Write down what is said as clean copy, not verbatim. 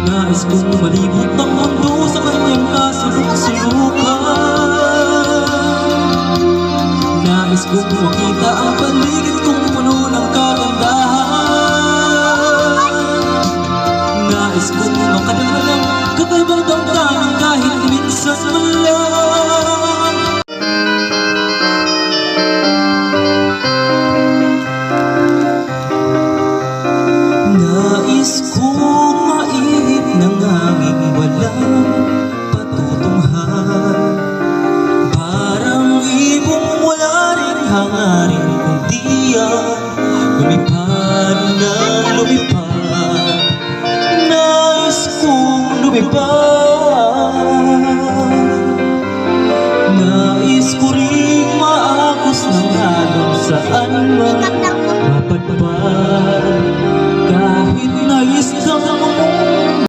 Nais kong malibot ng mundo sa kanyang kasuluk-sulukan. Nais kong makita ang paligid kong puno ng kagandahan. Nais kong makadala ng kakaibang damdamin kahit minsan man lang. Nais kong maihip ng hangin walang patutunghan. Parang ibong wala rin hangarin, kundi ang lumipad na lumipad. Nais kong lumipad